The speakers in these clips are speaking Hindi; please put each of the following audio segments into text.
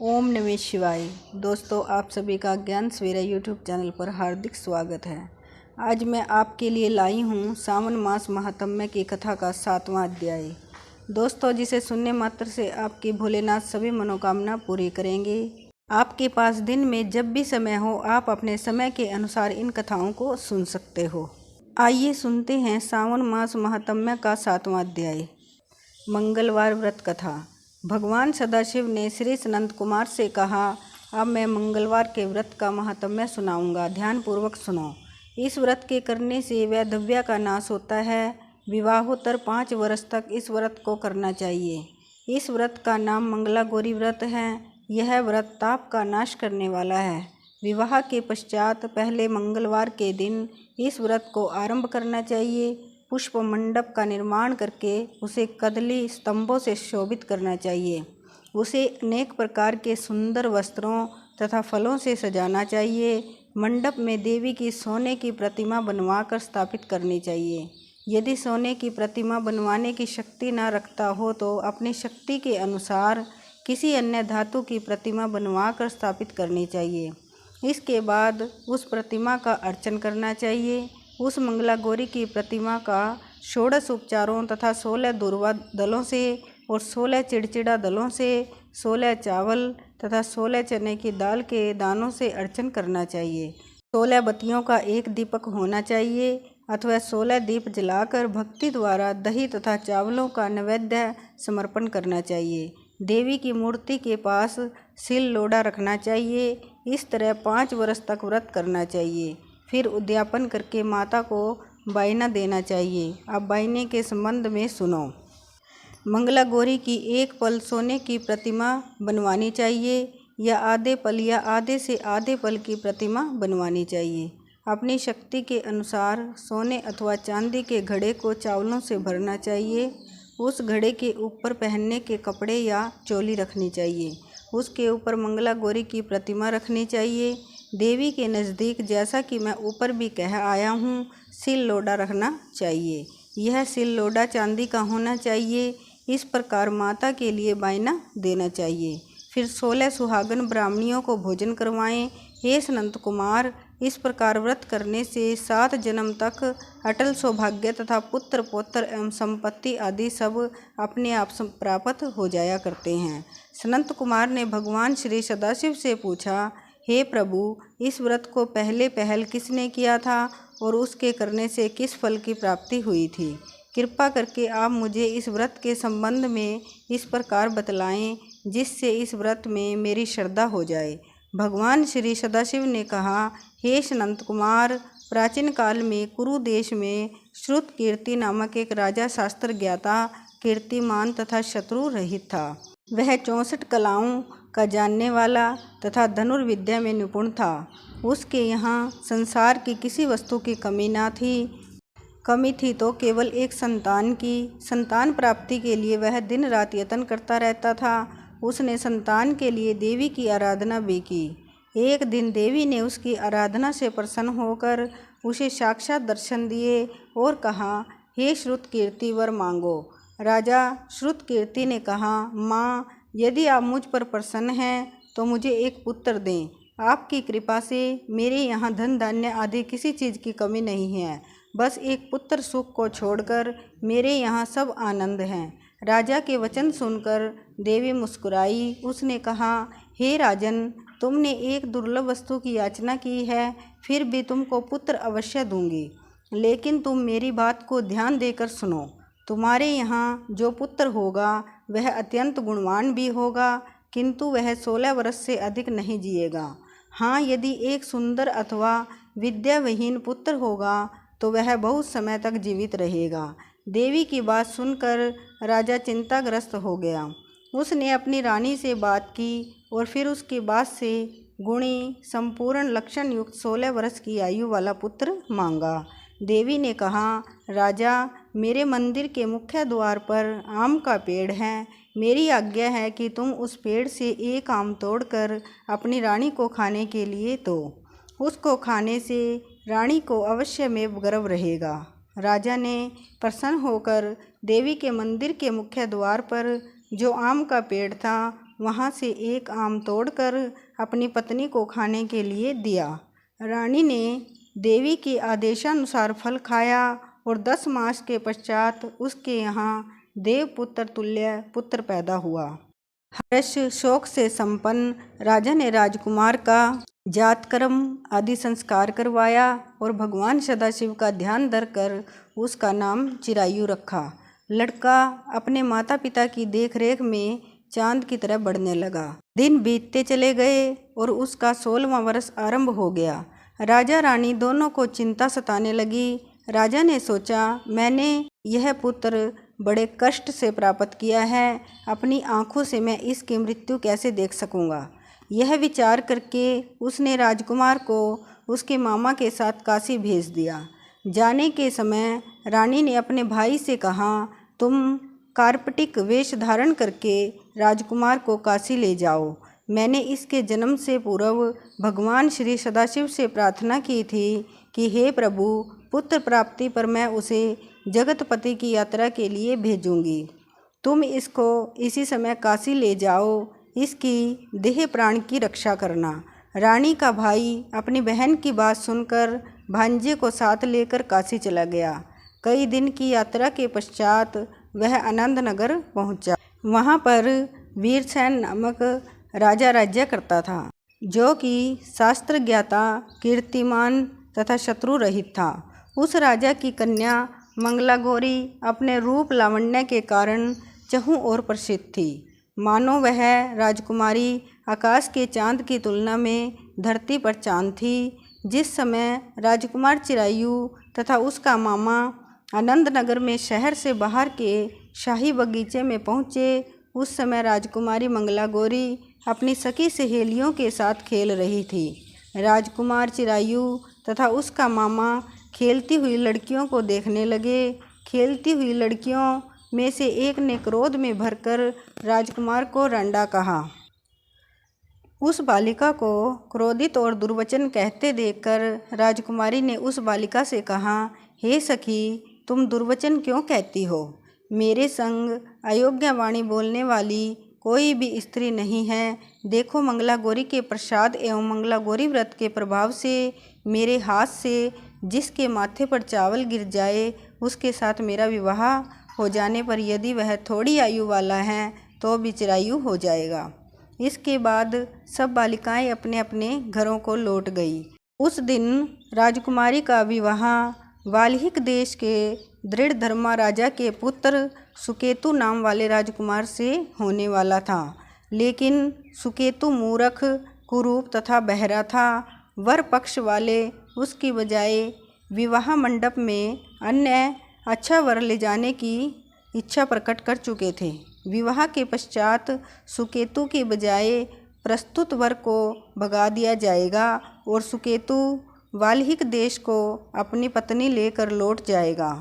ओम नमः शिवाय। दोस्तों, आप सभी का ज्ञान सवेरा यूट्यूब चैनल पर हार्दिक स्वागत है। आज मैं आपके लिए लाई हूँ सावन मास महात्म्य की कथा का 7वां अध्याय। दोस्तों, जिसे सुनने मात्र से आपकी भोलेनाथ सभी मनोकामना पूरी करेंगे। आपके पास दिन में जब भी समय हो, आप अपने समय के अनुसार इन कथाओं को सुन सकते हो। आइए सुनते हैं सावन मास महात्म्य का 7वां अध्याय। मंगलवार व्रत कथा। भगवान सदाशिव ने श्री सनंत कुमार से कहा, अब मैं मंगलवार के व्रत का महात्म्य सुनाऊंगा, ध्यानपूर्वक सुनो। इस व्रत के करने से वैधव्य का नाश होता है। विवाहोत्तर 5 वर्ष तक इस व्रत को करना चाहिए। इस व्रत का नाम मंगला गौरी व्रत है। यह व्रत ताप का नाश करने वाला है। विवाह के पश्चात पहले मंगलवार के दिन इस व्रत को आरंभ करना चाहिए। पुष्प मंडप का निर्माण करके उसे कदली स्तंभों से शोभित करना चाहिए। उसे अनेक प्रकार के सुंदर वस्त्रों तथा फलों से सजाना चाहिए। मंडप में देवी की सोने की प्रतिमा बनवाकर स्थापित करनी चाहिए। यदि सोने की प्रतिमा बनवाने की शक्ति न रखता हो तो अपनी शक्ति के अनुसार किसी अन्य धातु की प्रतिमा बनवाकर स्थापित करनी चाहिए। इसके बाद उस प्रतिमा का अर्चन करना चाहिए। उस मंगला गौरी की प्रतिमा का 16 उपचारों तथा 16 दूर्वा दलों से और 16 चिड़चिड़ा दलों से, 16 चावल तथा 16 चने की दाल के दानों से अर्चन करना चाहिए। 16 बत्तियों का एक दीपक होना चाहिए अथवा 16 दीप जलाकर भक्ति द्वारा दही तथा चावलों का नैवेद्य समर्पण करना चाहिए। देवी की मूर्ति के पास सिल लोढ़ा रखना चाहिए। इस तरह 5 वर्ष तक व्रत करना चाहिए। फिर उद्यापन करके माता को बायना देना चाहिए। अब बायने के संबंध में सुनो। मंगला गौरी की एक पल सोने की प्रतिमा बनवानी चाहिए या आधे पल या आधे से आधे पल की प्रतिमा बनवानी चाहिए। अपनी शक्ति के अनुसार सोने अथवा चांदी के घड़े को चावलों से भरना चाहिए। उस घड़े के ऊपर पहनने के कपड़े या चोली रखनी चाहिए। उसके ऊपर मंगला गौरी की प्रतिमा रखनी चाहिए। देवी के नज़दीक, जैसा कि मैं ऊपर भी कह आया हूँ, सिल लोढ़ा रखना चाहिए। यह सिल लोढ़ा चांदी का होना चाहिए। इस प्रकार माता के लिए बायना देना चाहिए। फिर 16 सुहागन ब्राह्मणियों को भोजन करवाएं। हे सनंत कुमार, इस प्रकार व्रत करने से 7 जन्म तक अटल सौभाग्य तथा पुत्र पौत्र एवं संपत्ति आदि सब अपने आप प्राप्त हो जाया करते हैं। सनंत कुमार ने भगवान श्री सदाशिव से पूछा, हे प्रभु, इस व्रत को पहल किसने किया था और उसके करने से किस फल की प्राप्ति हुई थी? कृपा करके आप मुझे इस व्रत के संबंध में इस प्रकार बतलाएं जिससे इस व्रत में मेरी श्रद्धा हो जाए। भगवान श्री सदाशिव ने कहा, हे सनंत कुमार, प्राचीन काल में कुरु देश में श्रुत कीर्ति नामक एक राजा शास्त्र ज्ञाता, कीर्तिमान तथा शत्रु रहित था। वह 64 कलाओं का जानने वाला तथा धनुर्विद्या में निपुण था। उसके यहाँ संसार की किसी वस्तु की कमी न थी। कमी थी तो केवल एक संतान की। संतान प्राप्ति के लिए वह दिन रात यत्न करता रहता था। उसने संतान के लिए देवी की आराधना भी की। एक दिन देवी ने उसकी आराधना से प्रसन्न होकर उसे साक्षात दर्शन दिए और कहा, हे श्रुत कीर्ति, वर मांगो। राजा श्रुत कीर्ति ने कहा, माँ, यदि आप मुझ पर प्रसन्न हैं तो मुझे एक पुत्र दें। आपकी कृपा से मेरे यहाँ धन धान्य आदि किसी चीज़ की कमी नहीं है। बस एक पुत्र सुख को छोड़कर मेरे यहाँ सब आनंद हैं। राजा के वचन सुनकर देवी मुस्कुराई। उसने कहा, हे राजन, तुमने एक दुर्लभ वस्तु की याचना की है, फिर भी तुमको पुत्र अवश्य दूंगी। लेकिन तुम मेरी बात को ध्यान देकर सुनो। तुम्हारे यहाँ जो पुत्र होगा वह अत्यंत गुणवान भी होगा, किंतु वह 16 वर्ष से अधिक नहीं जिएगा। हाँ, यदि एक सुंदर अथवा विद्याविहीन पुत्र होगा तो वह बहुत समय तक जीवित रहेगा। देवी की बात सुनकर राजा चिंताग्रस्त हो गया। उसने अपनी रानी से बात की और फिर उसकी बात से गुणी संपूर्ण लक्षण युक्त 16 वर्ष की आयु वाला पुत्र मांगा। देवी ने कहा, राजा, मेरे मंदिर के मुख्य द्वार पर आम का पेड़ है। मेरी आज्ञा है कि तुम उस पेड़ से एक आम तोड़कर अपनी रानी को खाने के लिए दो। उसको खाने से रानी को अवश्य में गर्व रहेगा। राजा ने प्रसन्न होकर देवी के मंदिर के मुख्य द्वार पर जो आम का पेड़ था वहाँ से एक आम तोड़कर अपनी पत्नी को खाने के लिए दिया। रानी ने देवी के आदेशानुसार फल खाया और 10 मास के पश्चात उसके यहाँ देवपुत्र तुल्य पुत्र पैदा हुआ। हर्ष शोक से संपन्न राजा ने राजकुमार का जातकर्म आदि संस्कार करवाया और भगवान सदाशिव का ध्यान धरकर उसका नाम चिरायु रखा। लड़का अपने माता पिता की देखरेख में चांद की तरह बढ़ने लगा। दिन बीतते चले गए और उसका 16वां वर्ष आरंभ हो गया। राजा रानी दोनों को चिंता सताने लगी। राजा ने सोचा, मैंने यह पुत्र बड़े कष्ट से प्राप्त किया है, अपनी आंखों से मैं इसकी मृत्यु कैसे देख सकूंगा। यह विचार करके उसने राजकुमार को उसके मामा के साथ काशी भेज दिया। जाने के समय रानी ने अपने भाई से कहा, तुम कार्पटिक वेश धारण करके राजकुमार को काशी ले जाओ। मैंने इसके जन्म से पूर्व भगवान श्री सदाशिव से प्रार्थना की थी कि हे प्रभु, पुत्र प्राप्ति पर मैं उसे जगतपति की यात्रा के लिए भेजूंगी। तुम इसको इसी समय काशी ले जाओ, इसकी देह प्राण की रक्षा करना। रानी का भाई अपनी बहन की बात सुनकर भांजे को साथ लेकर काशी चला गया। कई दिन की यात्रा के पश्चात वह आनंद नगर पहुंचा। वहां पर वीरसेन नामक राजा राज्य करता था, जो कि शास्त्र ज्ञाता, कीर्तिमान तथा शत्रु रहित था। उस राजा की कन्या मंगला गौरी अपने रूप लावण्य के कारण चहुं ओर प्रसिद्ध थी। मानो वह राजकुमारी आकाश के चांद की तुलना में धरती पर चांद थी। जिस समय राजकुमार चिरायु तथा उसका मामा आनंद नगर में शहर से बाहर के शाही बगीचे में पहुँचे, उस समय राजकुमारी मंगला गौरी अपनी सखी सहेलियों के साथ खेल रही थी। राजकुमार चिरायु तथा उसका मामा खेलती हुई लड़कियों को देखने लगे। खेलती हुई लड़कियों में से एक ने क्रोध में भरकर राजकुमार को रंडा कहा। उस बालिका को क्रोधित और दुर्वचन कहते देखकर राजकुमारी ने उस बालिका से कहा, हे सखी, तुम दुर्वचन क्यों कहती हो? मेरे संग अयोग्य वाणी बोलने वाली कोई भी स्त्री नहीं है। देखो, मंगला गौरी के प्रसाद एवं मंगला गौरी व्रत के प्रभाव से मेरे हाथ से जिसके माथे पर चावल गिर जाए, उसके साथ मेरा विवाह हो जाने पर यदि वह थोड़ी आयु वाला है तो भी चिरायु हो जाएगा। इसके बाद सब बालिकाएं अपने अपने घरों को लौट गई। उस दिन राजकुमारी का विवाह वाल्हिक देश के दृढ़ धर्मा राजा के पुत्र सुकेतु नाम वाले राजकुमार से होने वाला था, लेकिन सुकेतु मूर्ख, कुरूप तथा बहरा था। वर पक्ष वाले उसकी बजाय विवाह मंडप में अन्य अच्छा वर ले जाने की इच्छा प्रकट कर चुके थे। विवाह के पश्चात सुकेतु के बजाय प्रस्तुत वर को भगा दिया जाएगा और सुकेतु वाल्हिक देश को अपनी पत्नी लेकर लौट जाएगा।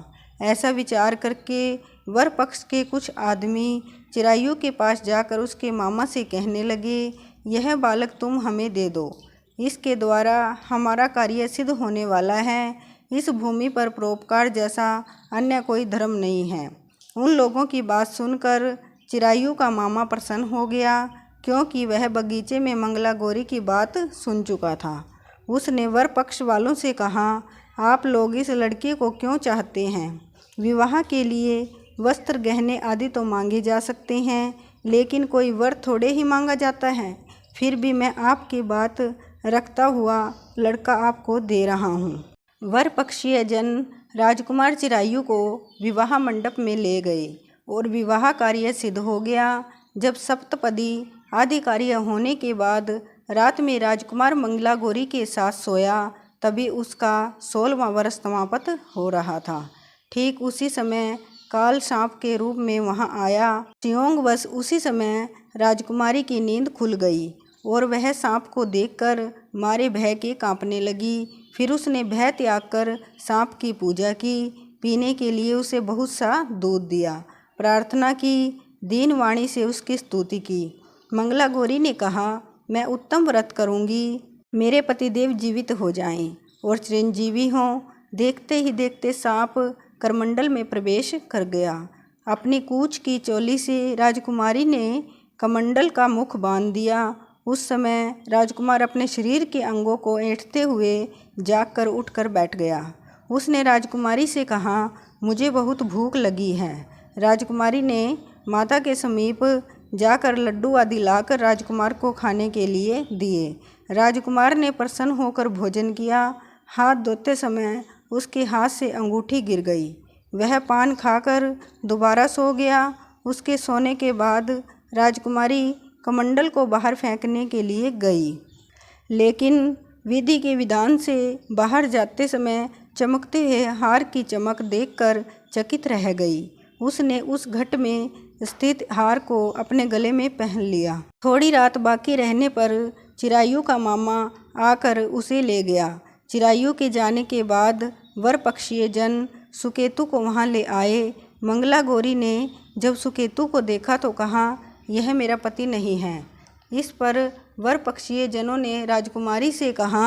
ऐसा विचार करके वर पक्ष के कुछ आदमी चिरायु के पास जाकर उसके मामा से कहने लगे, यह बालक तुम हमें दे दो, इसके द्वारा हमारा कार्य सिद्ध होने वाला है। इस भूमि पर परोपकार जैसा अन्य कोई धर्म नहीं है। उन लोगों की बात सुनकर चिरायु का मामा प्रसन्न हो गया, क्योंकि वह बगीचे में मंगला गौरी की बात सुन चुका था। उसने वर पक्ष वालों से कहा, आप लोग इस लड़के को क्यों चाहते हैं? विवाह के लिए वस्त्र, गहने आदि तो मांगे जा सकते हैं, लेकिन कोई वर थोड़े ही मांगा जाता है। फिर भी मैं आपकी बात रखता हुआ लड़का आपको दे रहा हूँ। वर पक्षीय जन राजकुमार चिरायु को विवाह मंडप में ले गए और विवाह कार्य सिद्ध हो गया। जब सप्तपदी आदि कार्य होने के बाद रात में राजकुमार मंगला गौरी के साथ सोया, तभी उसका 16वां वर्ष समाप्त हो रहा था। ठीक उसी समय काल सांप के रूप में वहां आया। संयोगवश उसी समय राजकुमारी की नींद खुल गई और वह सांप को देखकर मारे भय के कांपने लगी। फिर उसने भय त्याग कर सांप की पूजा की, पीने के लिए उसे बहुत सा दूध दिया, प्रार्थना की, दीन वाणी से उसकी स्तुति की। मंगला गौरी ने कहा, मैं उत्तम व्रत करूंगी, मेरे पतिदेव जीवित हो जाएं और चिरंजीवी हों। देखते ही देखते सांप करमंडल में प्रवेश कर गया। अपनी कूच की चोली से राजकुमारी ने कमंडल का मुख बांध दिया। उस समय राजकुमार अपने शरीर के अंगों को ऐंठते हुए जागकर उठकर बैठ गया। उसने राजकुमारी से कहा, मुझे बहुत भूख लगी है। राजकुमारी ने माता के समीप जाकर लड्डू आदि लाकर राजकुमार को खाने के लिए दिए। राजकुमार ने प्रसन्न होकर भोजन किया। हाथ धोते समय उसके हाथ से अंगूठी गिर गई। वह पान खाकर दोबारा सो गया। उसके सोने के बाद राजकुमारी कमंडल को बाहर फेंकने के लिए गई, लेकिन विधि के विधान से बाहर जाते समय चमकते हुए हार की चमक देखकर चकित रह गई। उसने उस घट में स्थित हार को अपने गले में पहन लिया। थोड़ी रात बाकी रहने पर चिरायु का मामा आकर उसे ले गया। चिरायु के जाने के बाद वर पक्षीय जन सुकेतु को वहाँ ले आए। मंगला गौरी ने जब सुकेतु को देखा तो कहा, यह मेरा पति नहीं है। इस पर वर पक्षीय जनों ने राजकुमारी से कहा,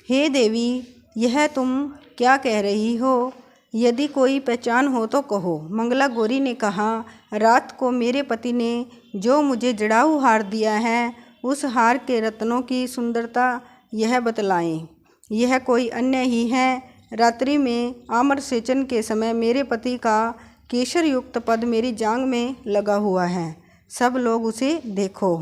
हे देवी, यह तुम क्या कह रही हो? यदि कोई पहचान हो तो कहो। मंगला गौरी ने कहा, रात को मेरे पति ने जो मुझे जड़ाऊ हार दिया है, उस हार के रत्नों की सुंदरता यह बतलाएं। यह कोई अन्य ही है। रात्रि में आम्र सेचन के समय मेरे पति का केशर युक्त पद मेरी जांघ में लगा हुआ है। सब लोग उसे देखो।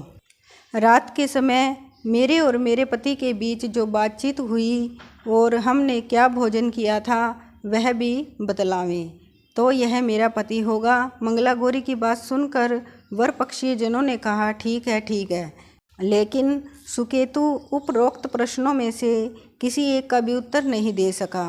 रात के समय मेरे और मेरे पति के बीच जो बातचीत हुई और हमने क्या भोजन किया था वह भी बतलावें, तो यह मेरा पति होगा। मंगला गौरी की बात सुनकर वर पक्षीय जनों ने कहा, ठीक है। लेकिन सुकेतु उपरोक्त प्रश्नों में से किसी एक का भी उत्तर नहीं दे सका।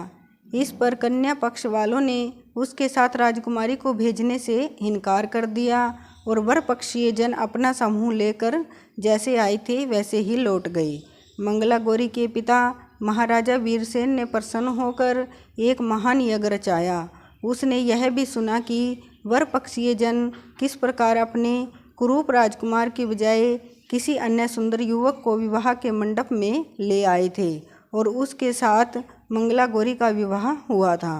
इस पर कन्या पक्ष वालों ने उसके साथ राजकुमारी को भेजने से इनकार कर दिया और वर पक्षीय जन अपना समूह लेकर जैसे आए थे वैसे ही लौट गए। मंगला गौरी के पिता महाराजा वीरसेन ने प्रसन्न होकर एक महान यज्ञ रचाया। उसने यह भी सुना कि वर पक्षीय जन किस प्रकार अपने कुरूप राजकुमार की बजाय किसी अन्य सुंदर युवक को विवाह के मंडप में ले आए थे और उसके साथ मंगला गौरी का विवाह हुआ था।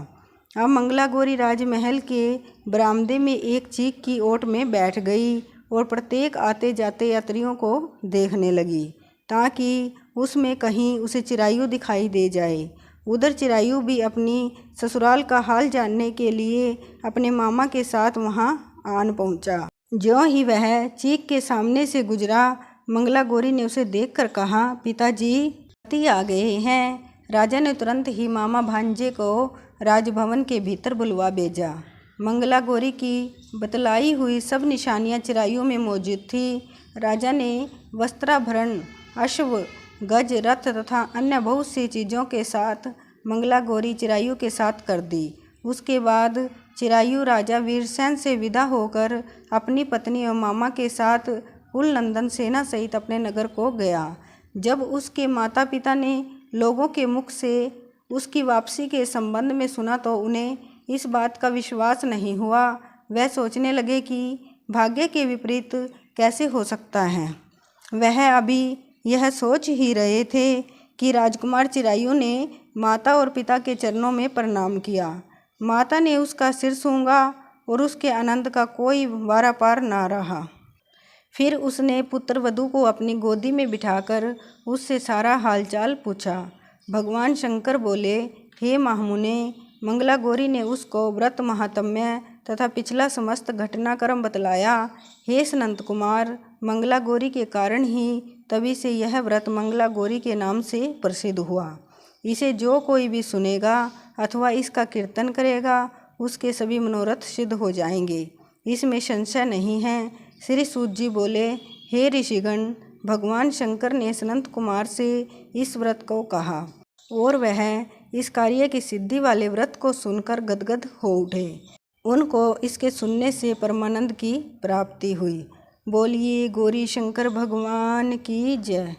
अब मंगला गौरी राजमहल के बरामदे में एक चीक की ओट में बैठ गई और प्रत्येक आते जाते यात्रियों को देखने लगी, ताकि उसमें कहीं उसे चिरायु दिखाई दे जाए। उधर चिरायु भी अपनी ससुराल का हाल जानने के लिए अपने मामा के साथ वहां आन पहुंचा। ज्यों ही वह चीक के सामने से गुजरा, मंगला गौरी ने उसे देखकर कहा, पिताजी, पति आ गए हैं। राजा ने तुरंत ही मामा भांजे को राजभवन के भीतर बुलवा भेजा। मंगला गौरी की बतलाई हुई सब निशानियां चिरायु में मौजूद थी। राजा ने वस्त्राभरण, अश्व, गज, रथ तथा अन्य बहुत सी चीज़ों के साथ मंगला गौरी चिरायु के साथ कर दी। उसके बाद चिरायु राजा वीरसेन से विदा होकर अपनी पत्नी और मामा के साथ उलनंदन सेना सहित अपने नगर को गया। जब उसके माता पिता ने लोगों के मुख से उसकी वापसी के संबंध में सुना तो उन्हें इस बात का विश्वास नहीं हुआ। वह सोचने लगे कि भाग्य के विपरीत कैसे हो सकता है। वह अभी यह सोच ही रहे थे कि राजकुमार चिरायु ने माता और पिता के चरणों में प्रणाम किया। माता ने उसका सिर सूंघा और उसके आनंद का कोई वारा पार ना रहा। फिर उसने पुत्र वधू को अपनी गोदी में बिठाकर उससे सारा हालचाल पूछा। भगवान शंकर बोले, हे महामुने, मंगला गौरी ने उसको व्रत महात्म्य तथा पिछला समस्त घटनाक्रम बतलाया। हे सनंत कुमार, मंगला गौरी के कारण ही तभी से यह व्रत मंगला गौरी के नाम से प्रसिद्ध हुआ। इसे जो कोई भी सुनेगा अथवा इसका कीर्तन करेगा उसके सभी मनोरथ सिद्ध हो जाएंगे, इसमें संशय नहीं है। श्री सूत जी बोले, हे ऋषिगण, भगवान शंकर ने सनंत कुमार से इस व्रत को कहा और वह इस कार्य की सिद्धि वाले व्रत को सुनकर गदगद हो उठे। उनको इसके सुनने से परमानंद की प्राप्ति हुई। बोलिए गौरी शंकर भगवान की जय।